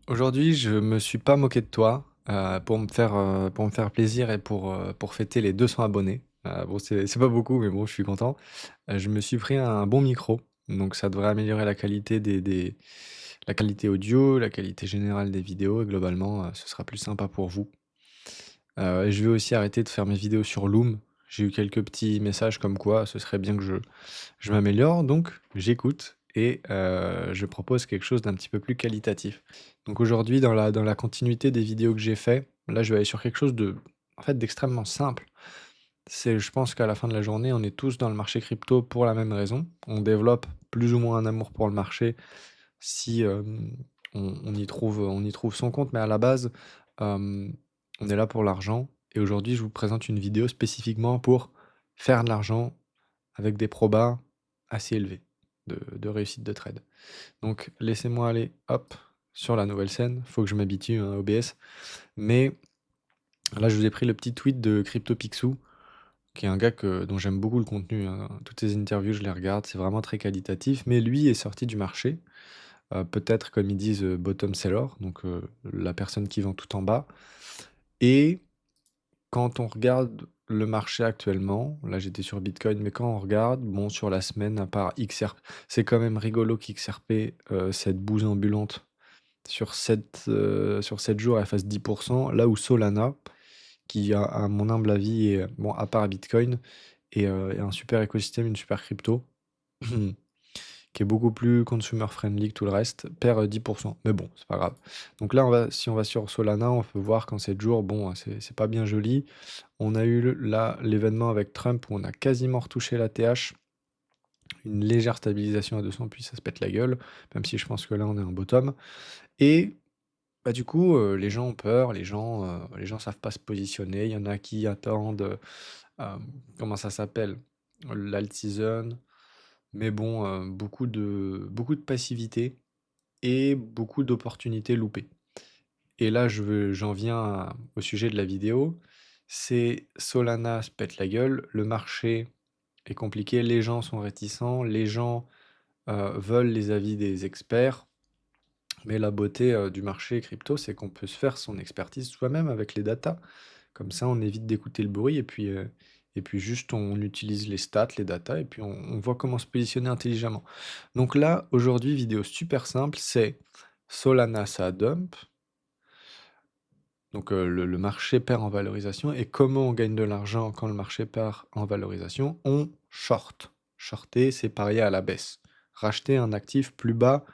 Aujourd'hui, je me suis pas moqué de toi, pour me faire plaisir et pour fêter les 200 abonnés. Bon, c'est pas beaucoup, mais bon, je suis content. Je me suis pris un bon micro, donc ça devrait améliorer la qualité des la qualité audio, la qualité générale des vidéos et globalement, ce sera plus sympa pour vous. Et je vais aussi arrêter de faire mes vidéos sur Loom. J'ai eu quelques petits messages comme quoi ce serait bien que je m'améliore, donc j'écoute et je propose quelque chose d'un petit peu plus qualitatif. Donc aujourd'hui, dans la continuité des vidéos que j'ai fait, là, je vais aller sur quelque chose en fait, d'extrêmement simple. Je pense qu'à la fin de la journée, on est tous dans le marché crypto pour la même raison. On développe plus ou moins un amour pour le marché si, on y trouve son compte, mais à la base, hem, on est là pour l'argent et aujourd'hui, je vous présente une vidéo spécifiquement pour faire de l'argent avec des probas assez élevés de réussite de trade. Donc laissez-moi aller, hop, sur la nouvelle scène. Faut que je m'habitue, hein, à OBS. Mais là, je vous ai pris le petit tweet de CryptoPixou, qui est un gars dont j'aime beaucoup le contenu, hein. Toutes ses interviews, je les regarde, c'est vraiment très qualitatif. Mais lui est sorti du marché, peut-être comme ils disent, bottom seller, donc la personne qui vend tout en bas. Et quand on regarde le marché actuellement, là j'étais sur Bitcoin, mais quand on regarde, bon, sur la semaine, à part XRP, c'est quand même rigolo qu'XRP, cette bouse ambulante, sur 7 jours, elle fasse 10%, là où Solana, qui à mon humble avis est, bon, à part Bitcoin, est un super écosystème, une super crypto, qui est beaucoup plus consumer friendly que tout le reste, perd 10%. Mais bon, c'est pas grave. Donc là, si on va sur Solana, on peut voir qu'en 7 jours, bon, c'est pas bien joli. On a eu là l'événement avec Trump où on a quasiment retouché la TH, une légère stabilisation à 200, puis ça se pète la gueule, même si je pense que là on est en bottom. Et bah, du coup, les gens ont peur, les gens savent pas se positionner. Il y en a qui attendent, comment ça s'appelle? L'alt season. Mais bon, beaucoup de passivité et beaucoup d'opportunités loupées. Et là, j'en viens au sujet de la vidéo. C'est Solana se pète la gueule, le marché est compliqué, les gens sont réticents, les gens veulent les avis des experts. Mais la beauté du marché crypto, c'est qu'on peut se faire son expertise soi-même avec les datas. Comme ça, on évite d'écouter le bruit et puis juste on utilise les stats, les datas, et puis on voit comment se positionner intelligemment. Donc là, aujourd'hui, vidéo super simple, c'est Solana, ça dump. Donc le marché perd en valorisation. Et comment on gagne de l'argent quand le marché perd en valorisation? On short. Shorter, c'est parier à la baisse. Racheter un actif plus bas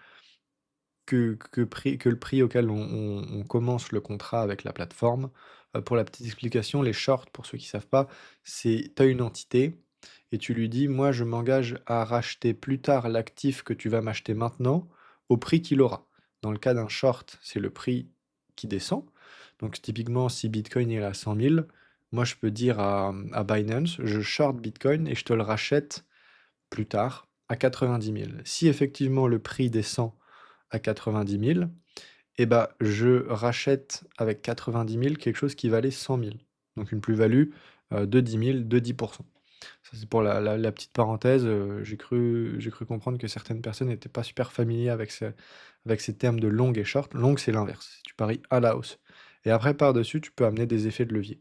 que le prix auquel on commence le contrat avec la plateforme. Pour la petite explication, les shorts, pour ceux qui savent pas, c'est tu as une entité et tu lui dis: «Moi, je m'engage à racheter plus tard l'actif que tu vas m'acheter maintenant au prix qu'il aura». Dans le cas d'un short, c'est le prix qui descend. Donc typiquement, si Bitcoin est à 100 000, moi je peux dire à Binance: «Je short Bitcoin et je te le rachète plus tard à 90 000». Si effectivement le prix descend à 90 000, et bah, je rachète avec 90 000 quelque chose qui valait 100 000. Donc une plus-value de 10 000, de 10%. Ça, c'est pour la petite parenthèse. J'ai cru comprendre que certaines personnes n'étaient pas super familiers avec ces termes de long et short. Long, c'est l'inverse. Tu paries à la hausse. Et après, par-dessus, tu peux amener des effets de levier.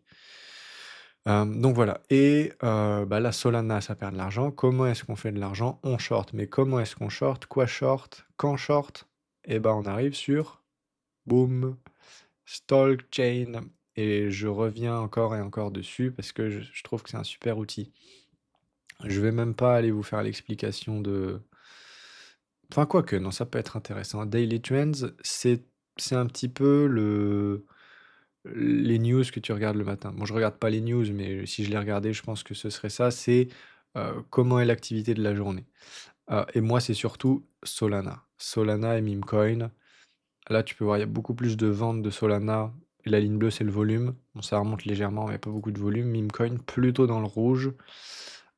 Donc voilà. Et bah là, Solana, ça perd de l'argent. Comment est-ce qu'on fait de l'argent? On short. Mais comment est-ce qu'on short? Quoi short? Quand short? Et ben on arrive sur, boum, Stalkchain. Et je reviens encore et encore dessus parce que je trouve que c'est un super outil. Je vais même pas aller vous faire l'explication de... Enfin, quoique, non, ça peut être intéressant. Daily Trends, c'est un petit peu les news que tu regardes le matin. Bon, je regarde pas les news, mais si je les regardais, je pense que ce serait ça. C'est comment est l'activité de la journée. Et moi, c'est surtout Solana. Solana et Memecoin. Là, tu peux voir, il y a beaucoup plus de ventes de Solana. Et la ligne bleue, c'est le volume. Bon, ça remonte légèrement, mais il n'y a pas beaucoup de volume. Memecoin, plutôt dans le rouge.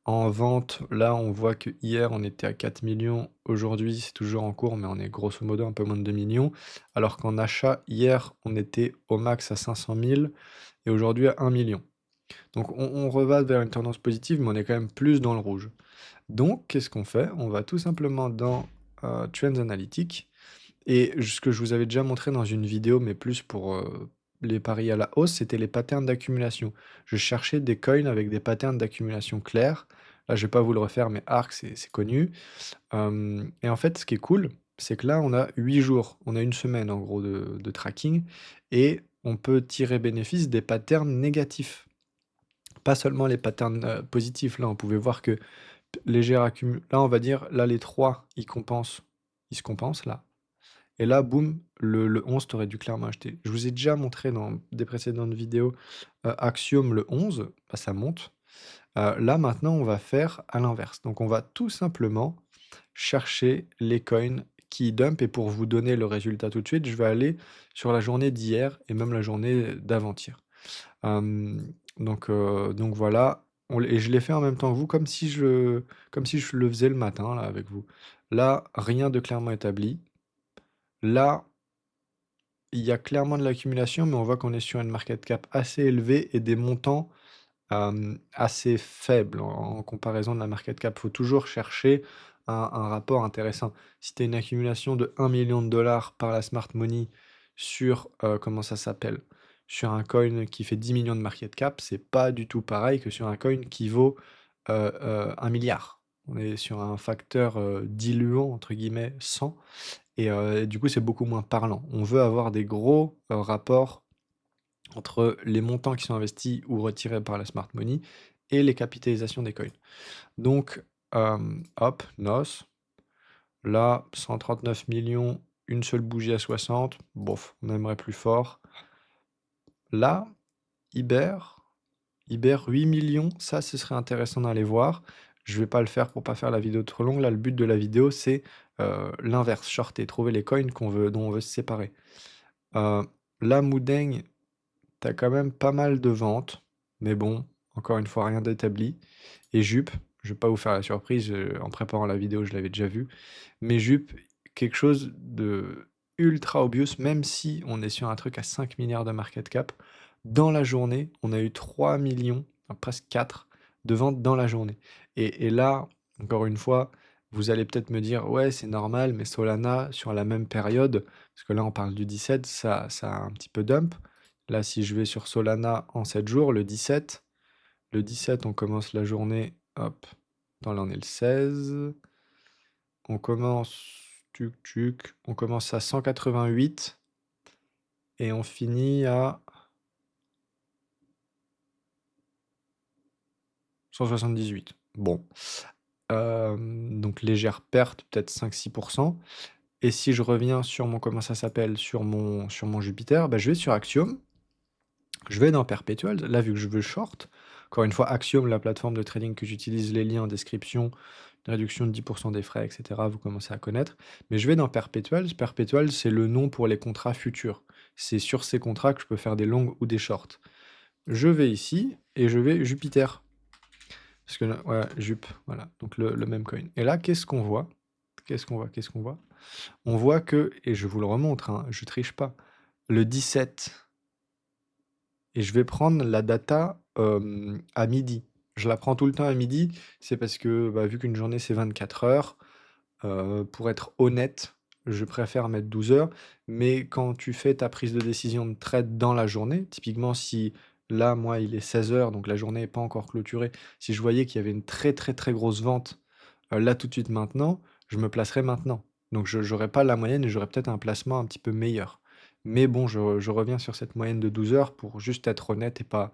En vente, là, on voit que hier, on était à 4 millions. Aujourd'hui, c'est toujours en cours, mais on est grosso modo un peu moins de 2 millions. Alors qu'en achat, hier, on était au max à 500 000 et aujourd'hui à 1 million. Donc on reva vers une tendance positive, mais on est quand même plus dans le rouge. Donc, qu'est-ce qu'on fait? On va tout simplement dans Trends Analytics Et ce que je vous avais déjà montré dans une vidéo, mais plus pour, les paris à la hausse, c'était les patterns d'accumulation. Je cherchais des coins avec des patterns d'accumulation clairs. Là, je vais pas vous le refaire, mais ARK, c'est connu. Et en fait, ce qui est cool, c'est que là, on a 8 jours, on a une semaine en gros de tracking et on peut tirer bénéfice des patterns négatifs, pas seulement les patterns, positifs. Là, on pouvait voir que légère là, on va dire, là, les 3 ils se compensent là. Et là, boum, le 11, tu aurais dû clairement acheter. Je vous ai déjà montré dans des précédentes vidéos, Axiom le 11, bah, ça monte. Là, maintenant, on va faire à l'inverse. Donc on va tout simplement chercher les coins qui dump et pour vous donner le résultat tout de suite, je vais aller sur la journée d'hier et même la journée d'avant-hier. Donc voilà, et je l'ai fait en même temps que vous, comme si je le faisais le matin là avec vous. Là, rien de clairement établi. Là, il y a clairement de l'accumulation, mais on voit qu'on est sur une market cap assez élevée et des montants assez faibles en comparaison de la market cap. Il faut toujours chercher un rapport intéressant. Si tu as une accumulation de 1 million de dollars par la smart money sur, comment ça s'appelle? Sur un coin qui fait 10 millions de market cap, c'est pas du tout pareil que sur un coin qui vaut 1 milliard. On est sur un facteur diluant, entre guillemets, 100. Et du coup, c'est beaucoup moins parlant. On veut avoir des gros rapports entre les montants qui sont investis ou retirés par la smart money et les capitalisations des coins. Donc, hop, NOS. Là, 139 millions, une seule bougie à 60. Bof, on aimerait plus fort. Là, Iber, 8 millions. Ça, ce serait intéressant d'aller voir. Je vais pas le faire pour pas faire la vidéo trop longue. Là, le but de la vidéo, c'est l'inverse, shorter, trouver les coins dont on veut se séparer. Là, Moudeng, tu as quand même pas mal de ventes, mais bon, encore une fois, rien d'établi. Et Jup, je vais pas vous faire la surprise, en préparant la vidéo, je l'avais déjà vu. Mais Jup, quelque chose de ultra obvious, même si on est sur un truc à 5 milliards de market cap, dans la journée, on a eu 3 millions, enfin, presque 4, de ventes dans la journée. Et là, encore une fois, vous allez peut-être me dire, ouais, c'est normal, mais Solana, sur la même période, parce que là, on parle du 17, ça a un petit peu dump. Là, si je vais sur Solana en 7 jours, le 17, on commence la journée, hop, là on est le 16, on commence, on commence à 188 et on finit à 178. Bon, donc légère perte, peut-être 5-6%. Et si je reviens sur mon, comment ça s'appelle, sur mon Jupiter, bah, je vais sur Axiom. Je vais dans Perpetual, là vu que je veux short, encore une fois Axiom, la plateforme de trading que j'utilise, les liens en description, une réduction de 10% des frais, etc. Vous commencez à connaître. Mais je vais dans Perpetual. Perpetual, c'est le nom pour les contrats futurs. C'est sur ces contrats que je peux faire des longues ou des shorts. Je vais ici et je vais Jupiter. Parce que là, ouais, Jup, voilà, donc le même coin. Et là, qu'est-ce qu'on voit? Qu'est-ce qu'on voit? On voit que, et je vous le remontre, hein, je triche pas, le 17. Et je vais prendre la data à midi. Je la prends tout le temps à midi, c'est parce que bah, vu qu'une journée c'est 24 heures, pour être honnête, je préfère mettre 12 heures. Mais quand tu fais ta prise de décision de trade dans la journée, typiquement si là, moi, il est 16 heures, donc la journée n'est pas encore clôturée, si je voyais qu'il y avait une très très très grosse vente là tout de suite maintenant, je me placerai maintenant. Donc je n'aurai pas la moyenne et j'aurai peut-être un placement un petit peu meilleur. Mais bon, je reviens sur cette moyenne de 12 heures pour juste être honnête et pas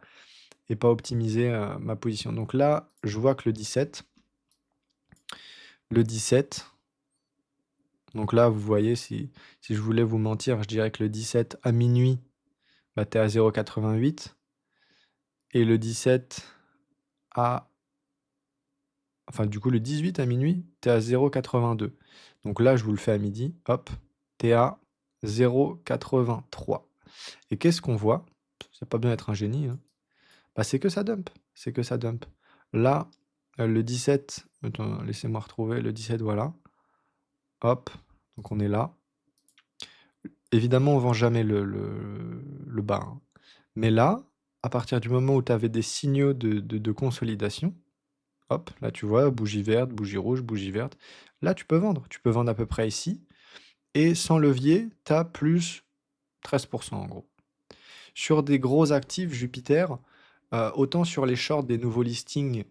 optimiser ma position. Donc là, je vois que le 17, donc là, vous voyez, si je voulais vous mentir, je dirais que le 17 à minuit, bah, tu es à 0,88. Et le 17 à... Enfin, du coup, le 18 à minuit, tu es à 0,82. Donc là, je vous le fais à midi, hop, tu es à 0,83. Et qu'est-ce qu'on voit? C'est pas bien d'être un génie, hein. Bah, c'est que ça dump. C'est que ça dump. Là, le 17, attends, laissez-moi retrouver le 17, voilà. Hop, donc on est là. Évidemment, on vend jamais le bas, hein. Mais là, à partir du moment où tu avais des signaux de consolidation, hop, là tu vois, bougie verte, bougie rouge, bougie verte. Là, tu peux vendre. Tu peux vendre à peu près ici. et sans levier, tu as plus 13% en gros. Sur des gros actifs Jupiter, autant sur les shorts des nouveaux listings,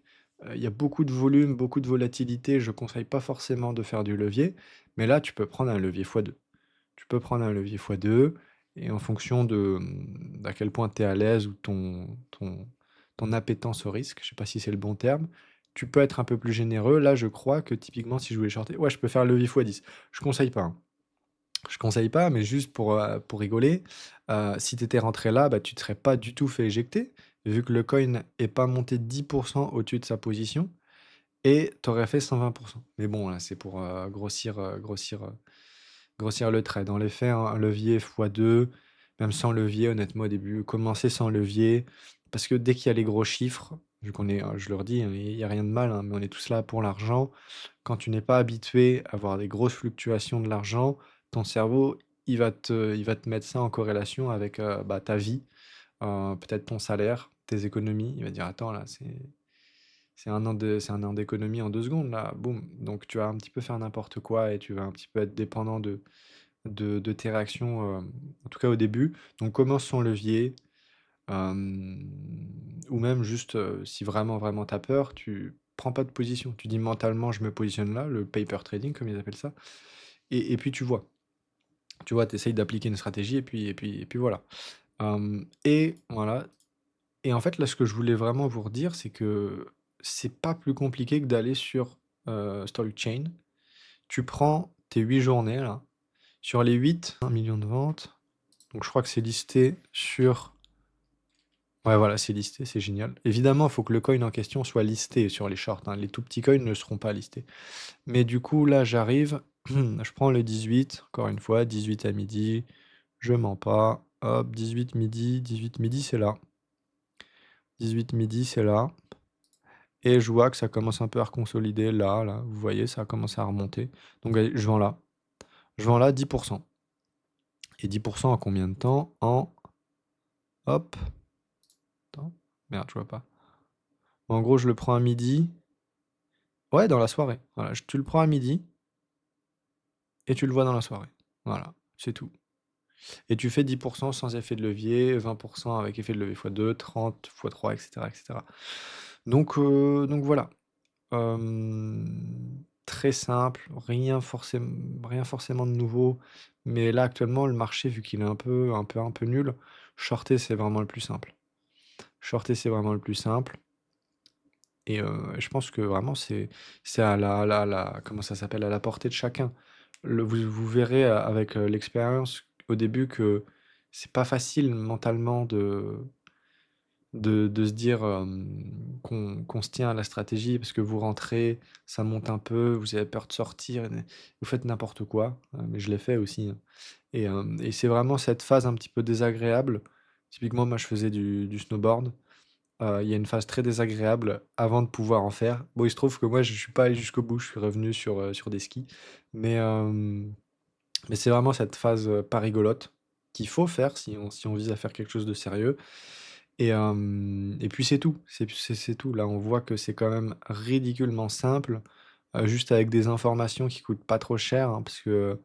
il y a beaucoup de volume, beaucoup de volatilité, je conseille pas forcément de faire du levier, mais là, tu peux prendre un levier x2. Tu peux prendre un levier x2 et en fonction de, d'à quel point tu es à l'aise ou ton appétence au risque, je sais pas si c'est le bon terme, tu peux être un peu plus généreux. Là, je crois que typiquement, si je voulais shorter, ouais, je peux faire le levier x10. Je conseille pas, hein. Je conseille pas, mais juste pour rigoler, si tu étais rentré là, bah, tu te serais pas du tout fait éjecter, vu que le coin est pas monté 10% au-dessus de sa position et tu aurais fait 120%. Mais bon, là, c'est pour grossir le trait. Dans les faits, un levier x2, même sans levier, honnêtement, au début, commencer sans levier, parce que dès qu'il y a les gros chiffres, vu qu'on est, je leur dis, hein, il n'y a rien de mal, hein, mais on est tous là pour l'argent. Quand tu n'es pas habitué à avoir des grosses fluctuations de l'argent, ton cerveau, il va te mettre ça en corrélation avec bah, ta vie, peut-être ton salaire, tes économies. Il va dire, attends, là, c'est un an d'économie en 2 secondes, là, boum. Donc tu vas un petit peu faire n'importe quoi et tu vas un petit peu être dépendant de tes réactions, en tout cas au début. Donc commence sans levier, ou même juste, si vraiment, vraiment tu as peur, tu prends pas de position. Tu dis mentalement, je me positionne là, le paper trading comme ils appellent ça, et puis tu vois. Tu vois, tu essayes d'appliquer une stratégie et puis voilà. Et voilà. Et en fait, là, ce que je voulais vraiment vous redire, c'est que c'est pas plus compliqué que d'aller sur StoryChain. Tu prends tes 8 journées, là. Sur les 8, 1 million de ventes. Donc je crois que c'est listé sur... Ouais, voilà, c'est listé, c'est génial. Évidemment, il faut que le coin en question soit listé sur les shorts, hein. Les tout petits coins ne seront pas listés. Mais du coup, là, j'arrive, je prends le 18, encore une fois, 18 à midi, je mens pas. Hop, 18 midi, 18 midi, c'est là. 18 midi, c'est là. Et je vois que ça commence un peu à reconsolider là, là. Vous voyez, ça a commencé à remonter. Donc allez, je vends là. Je vends là 10%. Et 10% en combien de temps? En... Hop. Attends. Merde, je vois pas. En gros, je le prends à midi. Ouais, dans la soirée. Voilà, tu le prends à midi et tu le vois dans la soirée. Voilà, c'est tout. Et tu fais 10% sans effet de levier, 20% avec effet de levier x2, 30 x3, etc., etc. Donc voilà. Très simple, rien forcément de nouveau. Mais là, actuellement, le marché, vu qu'il est un peu nul, shorter, c'est vraiment le plus simple. Shorter, c'est vraiment le plus simple. Et je pense que vraiment, c'est comment ça s'appelle, à la portée de chacun. Vous verrez avec l'expérience au début que c'est pas facile mentalement de se dire qu'on se tient à la stratégie parce que vous rentrez, ça monte un peu, vous avez peur de sortir, vous faites n'importe quoi, mais je l'ai fait aussi, hein. Et c'est vraiment cette phase un petit peu désagréable. Typiquement, moi je faisais du snowboard. Il y a une phase très désagréable avant de pouvoir en faire. Bon, il se trouve que moi je suis pas allé jusqu'au bout, je suis revenu sur des skis. Mais, mais c'est vraiment cette phase pas rigolote qu'il faut faire si on vise à faire quelque chose de sérieux. Et puis c'est tout, c'est tout. Là, on voit que c'est quand même ridiculement simple, juste avec des informations qui coûtent pas trop cher, hein, parce que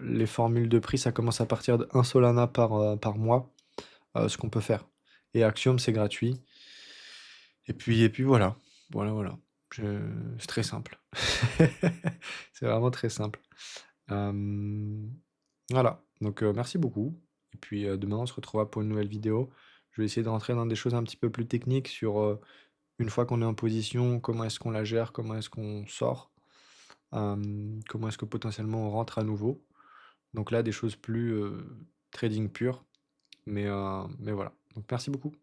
les formules de prix, ça commence à partir de 1 Solana par mois, ce qu'on peut faire. Et Axiom, c'est gratuit. Et puis voilà, voilà, voilà. C'est très simple. C'est vraiment très simple. Euh, voilà, donc merci beaucoup. Et puis demain, on se retrouvera pour une nouvelle vidéo. Je vais essayer de rentrer dans des choses un petit peu plus techniques sur une fois qu'on est en position, comment est-ce qu'on la gère, comment est-ce qu'on sort, comment est-ce que potentiellement on rentre à nouveau. Donc là, des choses plus trading pur. Mais voilà. Donc merci beaucoup.